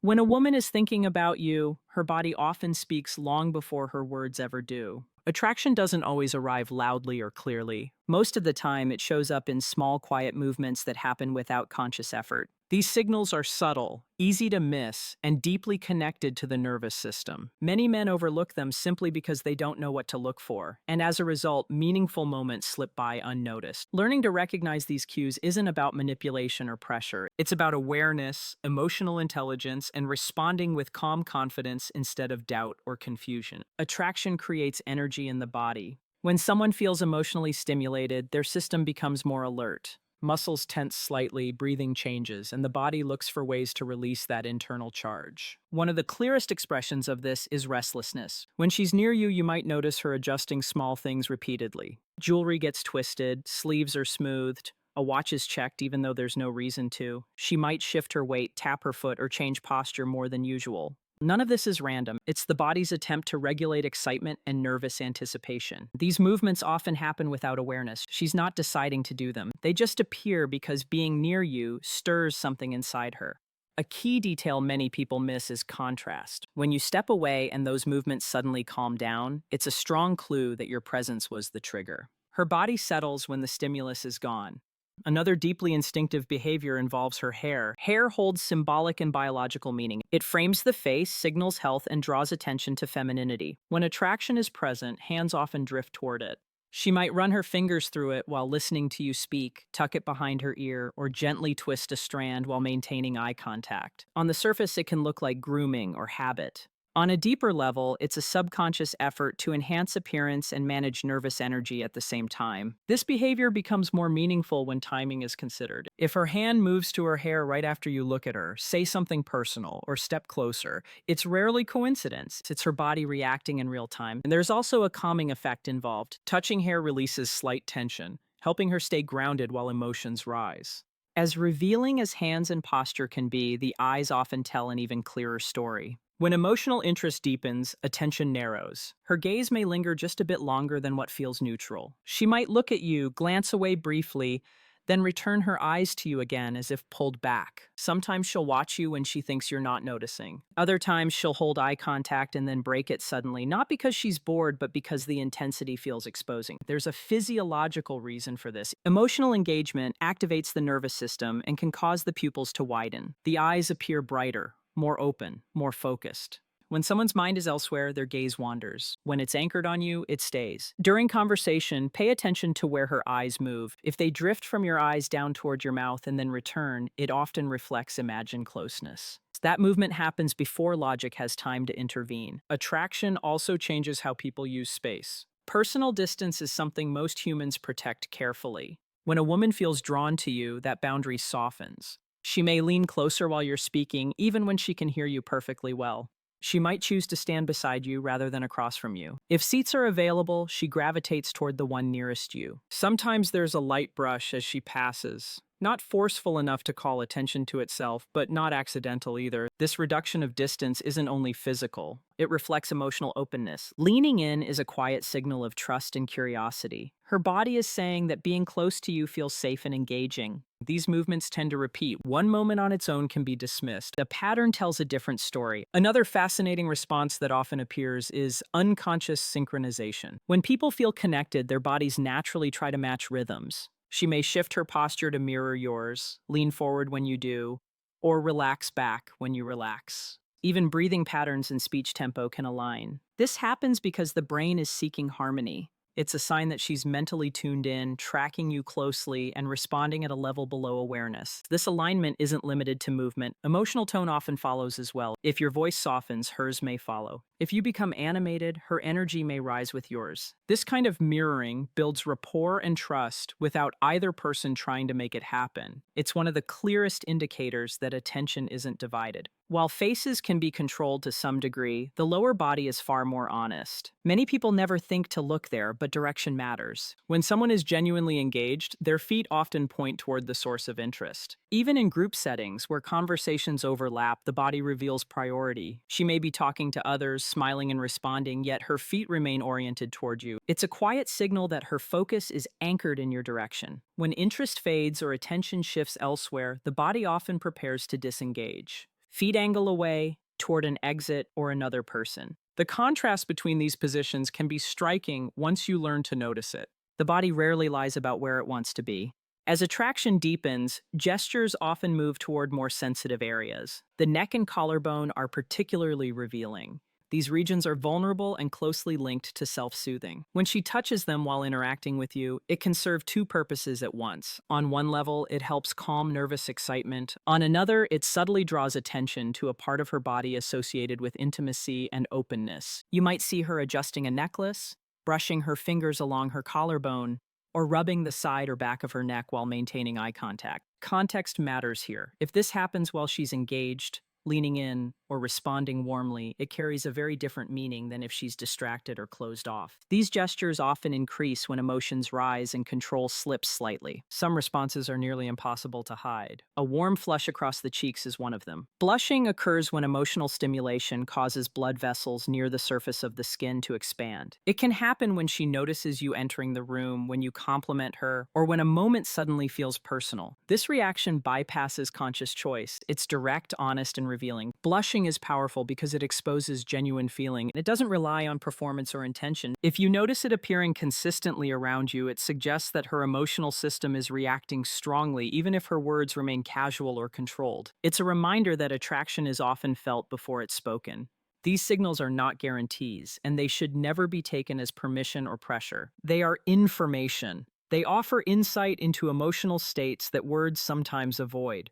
When a woman is thinking about you, her body often speaks long before her words ever do. Attraction doesn't always arrive loudly or clearly. Most of the time, it shows up in small, quiet movements that happen without conscious effort. These signals are subtle, easy to miss, and deeply connected to the nervous system. Many men overlook them simply because they don't know what to look for, and as a result, meaningful moments slip by unnoticed. Learning to recognize these cues isn't about manipulation or pressure. It's about awareness, emotional intelligence, and responding with calm confidence instead of doubt or confusion. Attraction creates energy in the body. When someone feels emotionally stimulated, their system becomes more alert. Muscles tense slightly, breathing changes, and the body looks for ways to release that internal charge. One of the clearest expressions of this is restlessness. When she's near you, you might notice her adjusting small things repeatedly. Jewelry gets twisted, sleeves are smoothed, a watch is checked even though there's no reason to. She might shift her weight, tap her foot, or change posture more than usual. None of this is random. It's the body's attempt to regulate excitement and nervous anticipation. These movements often happen without awareness. She's not deciding to do them. They just appear because being near you stirs something inside her. A key detail many people miss is contrast. When you step away and those movements suddenly calm down, it's a strong clue that your presence was the trigger. Her body settles when the stimulus is gone. Another deeply instinctive behavior involves her hair. Hair holds symbolic and biological meaning. It frames the face, signals health, and draws attention to femininity. When attraction is present, hands often drift toward it. She might run her fingers through it while listening to you speak, tuck it behind her ear, or gently twist a strand while maintaining eye contact. On the surface, it can look like grooming or habit. On a deeper level, it's a subconscious effort to enhance appearance and manage nervous energy at the same time. This behavior becomes more meaningful when timing is considered. If her hand moves to her hair right after you look at her, say something personal, or step closer, it's rarely coincidence. It's her body reacting in real time. And there's also a calming effect involved. Touching hair releases slight tension, helping her stay grounded while emotions rise. As revealing as hands and posture can be, the eyes often tell an even clearer story. When emotional interest deepens, attention narrows. Her gaze may linger just a bit longer than what feels neutral. She might look at you, glance away briefly, then return her eyes to you again as if pulled back. Sometimes she'll watch you when she thinks you're not noticing. Other times she'll hold eye contact and then break it suddenly, not because she's bored, but because the intensity feels exposing. There's a physiological reason for this. Emotional engagement activates the nervous system and can cause the pupils to widen. The eyes appear brighter, more open, more focused. When someone's mind is elsewhere, their gaze wanders. When it's anchored on you, it stays. During conversation, pay attention to where her eyes move. If they drift from your eyes down toward your mouth and then return, it often reflects imagined closeness. That movement happens before logic has time to intervene. Attraction also changes how people use space. Personal distance is something most humans protect carefully. When a woman feels drawn to you, that boundary softens. She may lean closer while you're speaking, even when she can hear you perfectly well. She might choose to stand beside you rather than across from you. If seats are available, she gravitates toward the one nearest you. Sometimes there's a light brush as she passes. Not forceful enough to call attention to itself, but not accidental either. This reduction of distance isn't only physical, it reflects emotional openness. Leaning in is a quiet signal of trust and curiosity. Her body is saying that being close to you feels safe and engaging. These movements tend to repeat. One moment on its own can be dismissed. The pattern tells a different story. Another fascinating response that often appears is unconscious synchronization. When people feel connected, their bodies naturally try to match rhythms. She may shift her posture to mirror yours, lean forward when you do, or relax back when you relax. Even breathing patterns and speech tempo can align. This happens because the brain is seeking harmony. It's a sign that she's mentally tuned in, tracking you closely, and responding at a level below awareness. This alignment isn't limited to movement. Emotional tone often follows as well. If your voice softens, hers may follow. If you become animated, her energy may rise with yours. This kind of mirroring builds rapport and trust without either person trying to make it happen. It's one of the clearest indicators that attention isn't divided. While faces can be controlled to some degree, the lower body is far more honest. Many people never think to look there, but direction matters. When someone is genuinely engaged, their feet often point toward the source of interest. Even in group settings where conversations overlap, the body reveals priority. She may be talking to others, smiling and responding, yet her feet remain oriented toward you. It's a quiet signal that her focus is anchored in your direction. When interest fades or attention shifts elsewhere, the body often prepares to disengage. feet angle away, toward an exit or another person. The contrast between these positions can be striking once you learn to notice it. The body rarely lies about where it wants to be. As attraction deepens, gestures often move toward more sensitive areas. The neck and collarbone are particularly revealing. These regions are vulnerable and closely linked to self-soothing. When she touches them while interacting with you, it can serve two purposes at once. On one level, it helps calm nervous excitement. On another, it subtly draws attention to a part of her body associated with intimacy and openness. You might see her adjusting a necklace, brushing her fingers along her collarbone, or rubbing the side or back of her neck while maintaining eye contact. Context matters here. If this happens while she's engaged, leaning in, or responding warmly, it carries a very different meaning than if she's distracted or closed off. These gestures often increase when emotions rise and control slips slightly. Some responses are nearly impossible to hide. A warm flush across the cheeks is one of them. Blushing occurs when emotional stimulation causes blood vessels near the surface of the skin to expand. It can happen when she notices you entering the room, when you compliment her, or when a moment suddenly feels personal. This reaction bypasses conscious choice. It's direct, honest, and revealing. Blushing is powerful because it exposes genuine feeling. It doesn't rely on performance or intention. If you notice it appearing consistently around you, it suggests that her emotional system is reacting strongly, even if her words remain casual or controlled. It's a reminder that attraction is often felt before it's spoken. These signals are not guarantees, and they should never be taken as permission or pressure. They are information. They offer insight into emotional states that words sometimes avoid.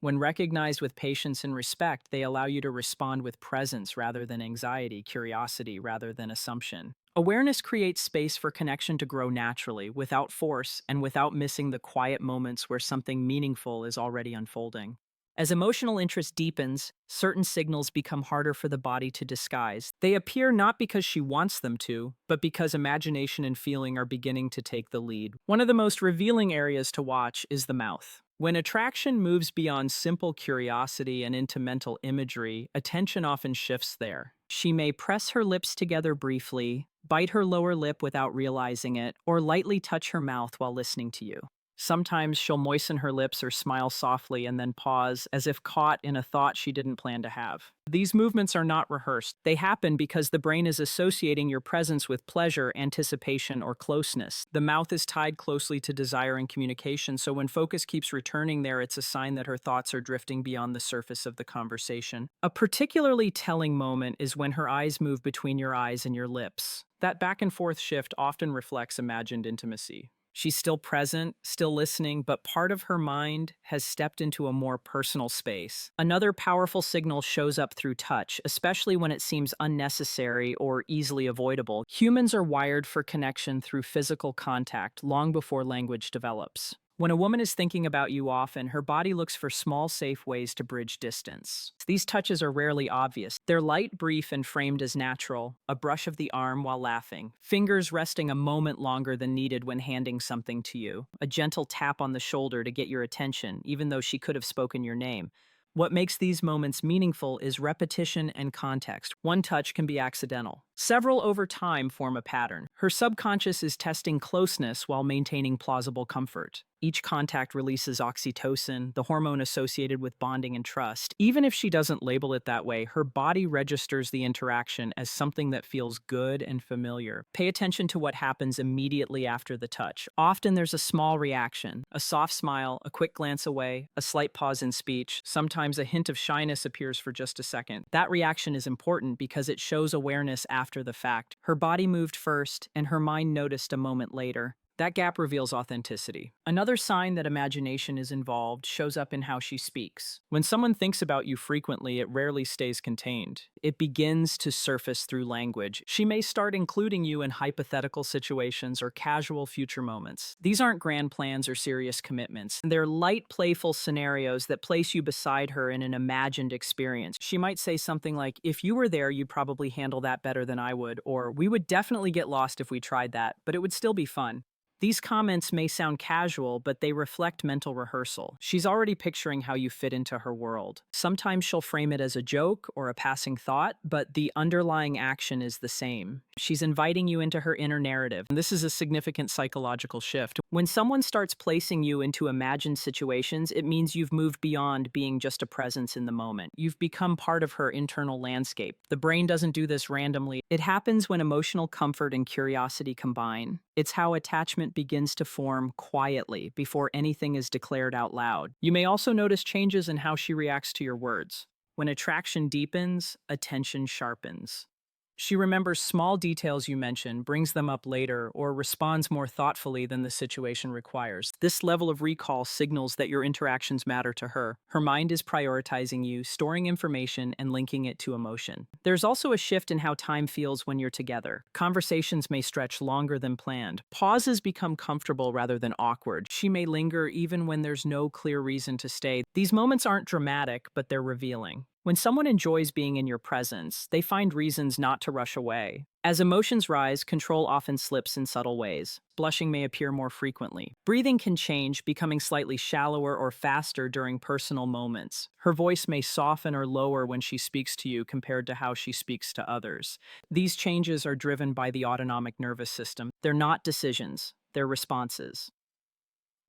When recognized with patience and respect, they allow you to respond with presence rather than anxiety, curiosity rather than assumption. Awareness creates space for connection to grow naturally, without force, and without missing the quiet moments where something meaningful is already unfolding. As emotional interest deepens, certain signals become harder for the body to disguise. They appear not because she wants them to, but because imagination and feeling are beginning to take the lead. One of the most revealing areas to watch is the mouth. When attraction moves beyond simple curiosity and into mental imagery, attention often shifts there. She may press her lips together briefly, bite her lower lip without realizing it, or lightly touch her mouth while listening to you. Sometimes she'll moisten her lips or smile softly and then pause, as if caught in a thought she didn't plan to have. These movements are not rehearsed. They happen because the brain is associating your presence with pleasure, anticipation, or closeness. The mouth is tied closely to desire and communication, so when focus keeps returning there, it's a sign that her thoughts are drifting beyond the surface of the conversation. A particularly telling moment is when her eyes move between your eyes and your lips. That back and forth shift often reflects imagined intimacy. She's still present, still listening, but part of her mind has stepped into a more personal space. Another powerful signal shows up through touch, especially when it seems unnecessary or easily avoidable. Humans are wired for connection through physical contact long before language develops. When a woman is thinking about you often, her body looks for small, safe ways to bridge distance. These touches are rarely obvious. They're light, brief, and framed as natural. A brush of the arm while laughing. Fingers resting a moment longer than needed when handing something to you. A gentle tap on the shoulder to get your attention, even though she could have spoken your name. What makes these moments meaningful is repetition and context. One touch can be accidental. Several over time form a pattern. Her subconscious is testing closeness while maintaining plausible comfort. Each contact releases oxytocin, the hormone associated with bonding and trust. Even if she doesn't label it that way, her body registers the interaction as something that feels good and familiar. Pay attention to what happens immediately after the touch. Often there's a small reaction, a soft smile, a quick glance away, a slight pause in speech. Sometimes a hint of shyness appears for just a second. That reaction is important because it shows awareness after the fact. Her body moved first, and her mind noticed a moment later. That gap reveals authenticity. Another sign that imagination is involved shows up in how she speaks. When someone thinks about you frequently, it rarely stays contained. It begins to surface through language. She may start including you in hypothetical situations or casual future moments. These aren't grand plans or serious commitments. They're light, playful scenarios that place you beside her in an imagined experience. She might say something like, "If you were there, you'd probably handle that better than I would," or "We would definitely get lost if we tried that, but it would still be fun." These comments may sound casual, but they reflect mental rehearsal. She's already picturing how you fit into her world. Sometimes she'll frame it as a joke or a passing thought, but the underlying action is the same. She's inviting you into her inner narrative. And this is a significant psychological shift. When someone starts placing you into imagined situations, it means you've moved beyond being just a presence in the moment. You've become part of her internal landscape. The brain doesn't do this randomly. It happens when emotional comfort and curiosity combine. It's how attachment begins to form quietly before anything is declared out loud. You may also notice changes in how she reacts to your words. When attraction deepens, attention sharpens. She remembers small details you mention, brings them up later, or responds more thoughtfully than the situation requires. This level of recall signals that your interactions matter to her. Her mind is prioritizing you, storing information, and linking it to emotion. There's also a shift in how time feels when you're together. Conversations may stretch longer than planned. Pauses become comfortable rather than awkward. She may linger even when there's no clear reason to stay. These moments aren't dramatic, but they're revealing. When someone enjoys being in your presence, they find reasons not to rush away. As emotions rise, control often slips in subtle ways. Blushing may appear more frequently. Breathing can change, becoming slightly shallower or faster during personal moments. Her voice may soften or lower when she speaks to you compared to how she speaks to others. These changes are driven by the autonomic nervous system. They're not decisions, they're responses.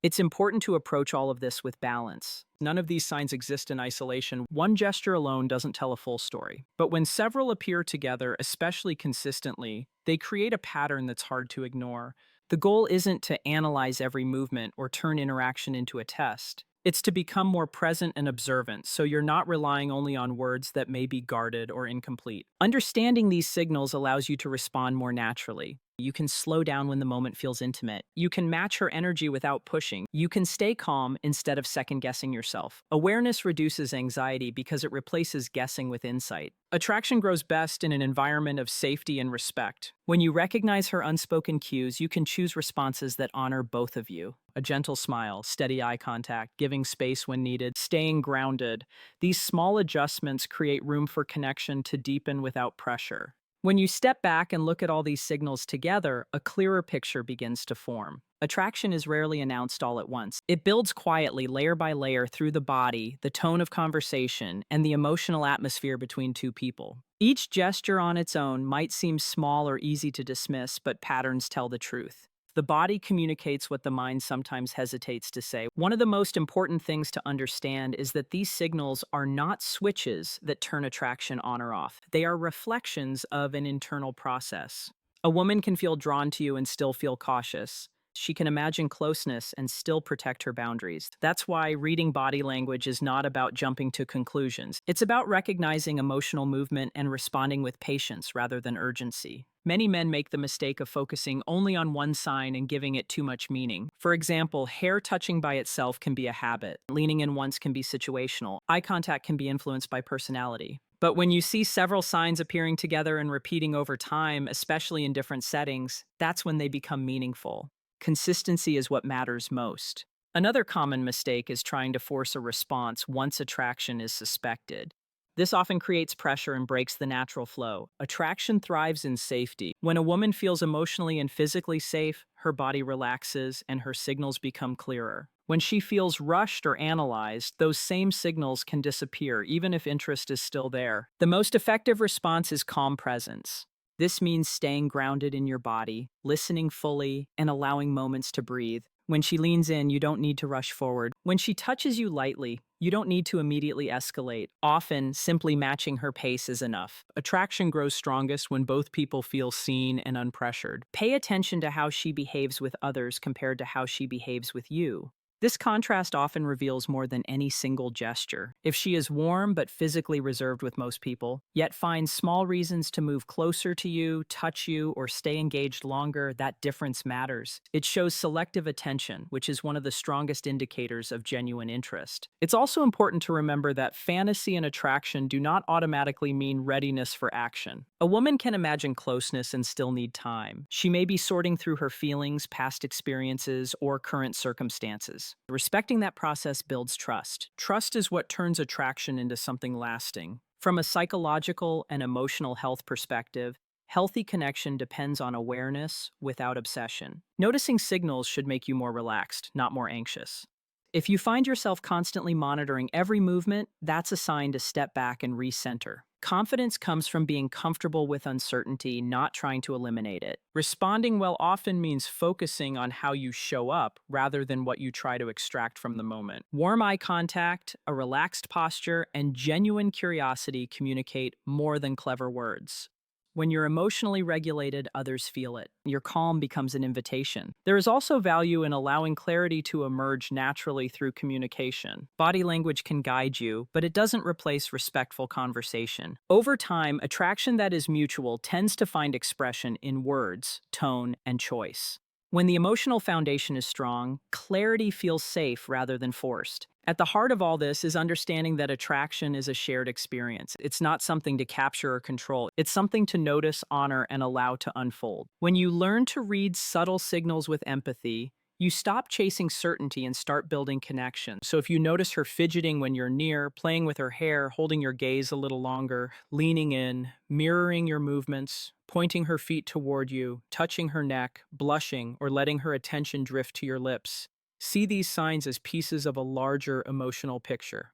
It's important to approach all of this with balance. None of these signs exist in isolation. One gesture alone doesn't tell a full story. But when several appear together, especially consistently, they create a pattern that's hard to ignore. The goal isn't to analyze every movement or turn interaction into a test. It's to become more present and observant, so you're not relying only on words that may be guarded or incomplete. Understanding these signals allows you to respond more naturally. You can slow down when the moment feels intimate. You can match her energy without pushing. You can stay calm instead of second-guessing yourself. Awareness reduces anxiety because it replaces guessing with insight. Attraction grows best in an environment of safety and respect. When you recognize her unspoken cues, you can choose responses that honor both of you. A gentle smile, steady eye contact, giving space when needed, staying grounded. These small adjustments create room for connection to deepen without pressure. When you step back and look at all these signals together, a clearer picture begins to form. Attraction is rarely announced all at once. It builds quietly, layer by layer, through the body, the tone of conversation, and the emotional atmosphere between two people. Each gesture on its own might seem small or easy to dismiss, but patterns tell the truth. The body communicates what the mind sometimes hesitates to say. One of the most important things to understand is that these signals are not switches that turn attraction on or off. They are reflections of an internal process. A woman can feel drawn to you and still feel cautious. She can imagine closeness and still protect her boundaries. That's why reading body language is not about jumping to conclusions. It's about recognizing emotional movement and responding with patience rather than urgency. Many men make the mistake of focusing only on one sign and giving it too much meaning. For example, hair touching by itself can be a habit. Leaning in once can be situational. Eye contact can be influenced by personality. But when you see several signs appearing together and repeating over time, especially in different settings, that's when they become meaningful. Consistency is what matters most. Another common mistake is trying to force a response once attraction is suspected. This often creates pressure and breaks the natural flow. Attraction thrives in safety. When a woman feels emotionally and physically safe, her body relaxes and her signals become clearer. When she feels rushed or analyzed, those same signals can disappear, even if interest is still there. The most effective response is calm presence. This means staying grounded in your body, listening fully, and allowing moments to breathe. When she leans in, you don't need to rush forward. When she touches you lightly, you don't need to immediately escalate. Often, simply matching her pace is enough. Attraction grows strongest when both people feel seen and unpressured. Pay attention to how she behaves with others compared to how she behaves with you. This contrast often reveals more than any single gesture. If she is warm but physically reserved with most people, yet finds small reasons to move closer to you, touch you, or stay engaged longer, that difference matters. It shows selective attention, which is one of the strongest indicators of genuine interest. It's also important to remember that fantasy and attraction do not automatically mean readiness for action. A woman can imagine closeness and still need time. She may be sorting through her feelings, past experiences, or current circumstances. Respecting that process builds trust. Trust is what turns attraction into something lasting. From a psychological and emotional health perspective, Healthy connection depends on awareness without obsession. Noticing signals should make you more relaxed, not more anxious. If you find yourself constantly monitoring every movement, that's a sign to step back and recenter. Confidence comes from being comfortable with uncertainty, not trying to eliminate it. Responding well often means focusing on how you show up rather than what you try to extract from the moment. Warm eye contact, a relaxed posture, and genuine curiosity communicate more than clever words. When you're emotionally regulated, others feel it. Your calm becomes an invitation. There is also value in allowing clarity to emerge naturally through communication. Body language can guide you, but it doesn't replace respectful conversation. Over time, attraction that is mutual tends to find expression in words, tone, and choice. When the emotional foundation is strong, clarity feels safe rather than forced. At the heart of all this is understanding that attraction is a shared experience. It's not something to capture or control. It's something to notice, honor, and allow to unfold. When you learn to read subtle signals with empathy, you stop chasing certainty and start building connection. So if you notice her fidgeting when you're near, playing with her hair, holding your gaze a little longer, leaning in, mirroring your movements, pointing her feet toward you, touching her neck, blushing, or letting her attention drift to your lips, see these signs as pieces of a larger emotional picture.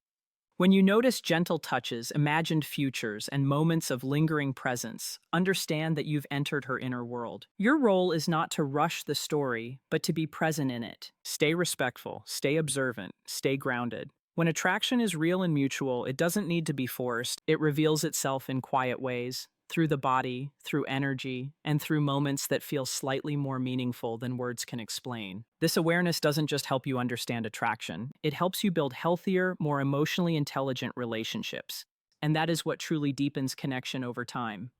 When you notice gentle touches, imagined futures, and moments of lingering presence, understand that you've entered her inner world. Your role is not to rush the story, but to be present in it. Stay respectful, stay observant, stay grounded. When attraction is real and mutual, it doesn't need to be forced. It reveals itself in quiet ways, through the body, through energy, and through moments that feel slightly more meaningful than words can explain. This awareness doesn't just help you understand attraction, it helps you build healthier, more emotionally intelligent relationships. And that is what truly deepens connection over time.